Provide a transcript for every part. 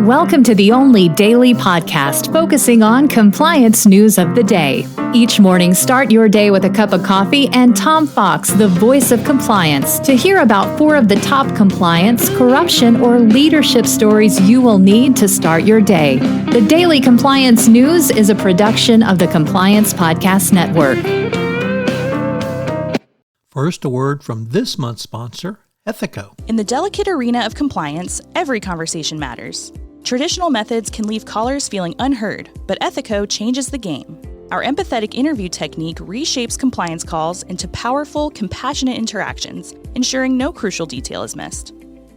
Welcome to the only daily podcast focusing on compliance news of the day. Each morning, start your day with a cup of coffee and Tom Fox, the voice of compliance, to hear about 4 of the top compliance, corruption, or leadership stories you will need to start your day. The Daily Compliance News is a production of the Compliance Podcast Network. First, a word from this month's sponsor, Ethico. In the delicate arena of compliance, every conversation matters. Traditional methods can leave callers feeling unheard, but Ethico changes the game. Our empathetic interview technique reshapes compliance calls into powerful, compassionate interactions, ensuring no crucial detail is missed.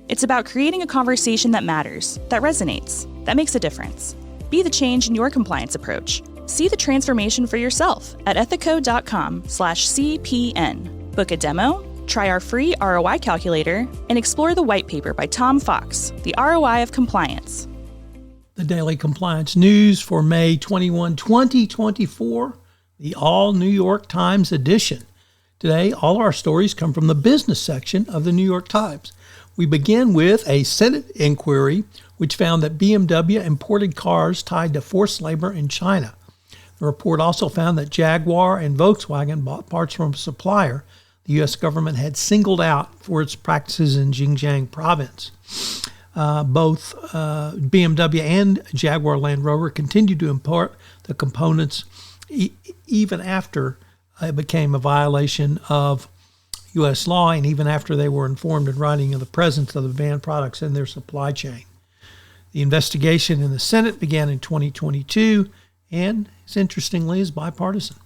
It's about creating a conversation that matters, that resonates, that makes a difference. Be the change in your compliance approach. See the transformation for yourself at ethico.com/CPN. Book a demo, try our free ROI calculator, and explore the white paper by Tom Fox, The ROI of Compliance. The Daily Compliance News for May 21, 2024, the all New York Times edition. Today, all our stories come from the business section of the New York Times. We begin with a Senate inquiry which found that BMW imported cars tied to forced labor in China. The report also found that Jaguar and Volkswagen bought parts from a supplier the U.S. government had singled out for its practices in Xinjiang province. Both BMW and Jaguar Land Rover continued to import the components even after it became a violation of U.S. law and even after they were informed in writing of the presence of the banned products in their supply chain. The investigation in the Senate began in 2022 and, interestingly, is bipartisan.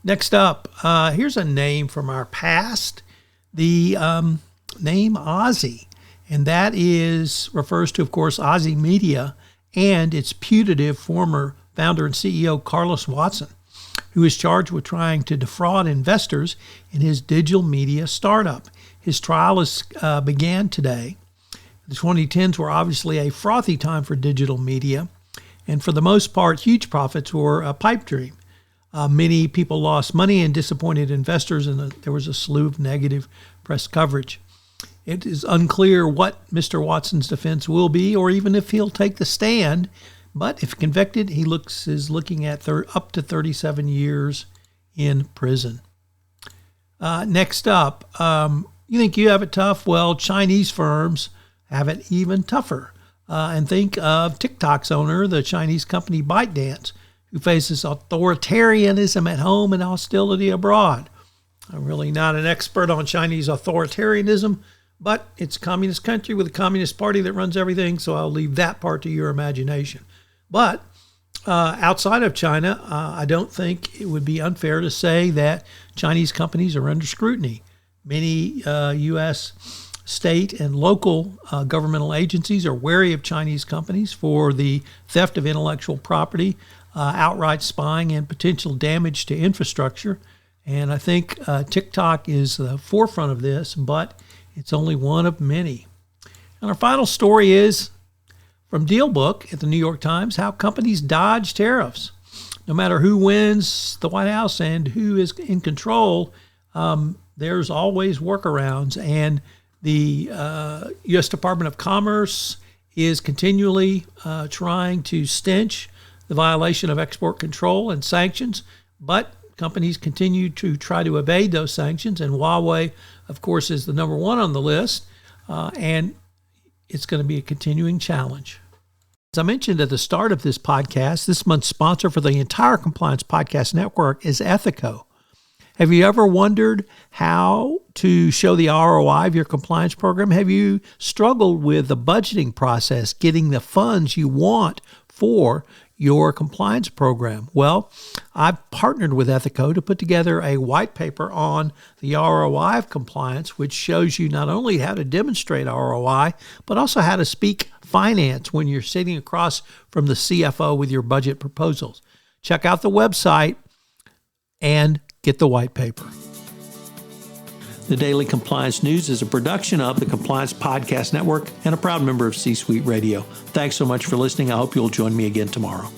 Next up, here's a name from our past, the name Ozy. And that refers to, of course, Ozy Media and its putative former founder and CEO, Carlos Watson, who is charged with trying to defraud investors in his digital media startup. His trial began today. The 2010s were obviously a frothy time for digital media, and for the most part, huge profits were a pipe dream. Many people lost money and disappointed investors, and there was a slew of negative press coverage. It is unclear what Mr. Watson's defense will be, or even if he'll take the stand. But if convicted, he is looking at up to 37 years in prison. Next up, you think you have it tough? Well, Chinese firms have it even tougher. And think of TikTok's owner, the Chinese company ByteDance, who faces authoritarianism at home and hostility abroad. I'm really not an expert on Chinese authoritarianism, but it's a communist country with a communist party that runs everything, so I'll leave that part to your imagination. But outside of China, I don't think it would be unfair to say that Chinese companies are under scrutiny. Many U.S. state and local governmental agencies are wary of Chinese companies for the theft of intellectual property, outright spying, and potential damage to infrastructure. And I think TikTok is the forefront of this, but it's only one of many. And our final story is from DealBook at the New York Times, how companies dodge tariffs. No matter who wins the White House and who is in control, there's always workarounds. And the U.S. Department of Commerce is continually trying to stench the violation of export control and sanctions, but companies continue to try to evade those sanctions, and Huawei, of course, is the number one on the list, and it's going to be a continuing challenge. As I mentioned at the start of this podcast, this month's sponsor for the entire Compliance Podcast Network is Ethico. Have you ever wondered how to show the ROI of your compliance program? Have you struggled with the budgeting process, getting the funds you want for your compliance program? Well, I've partnered with Ethico to put together a white paper on the ROI of compliance, which shows you not only how to demonstrate ROI, but also how to speak finance when you're sitting across from the CFO with your budget proposals. Check out the website and get the white paper. The Daily Compliance News is a production of the Compliance Podcast Network and a proud member of C-Suite Radio. Thanks so much for listening. I hope you'll join me again tomorrow.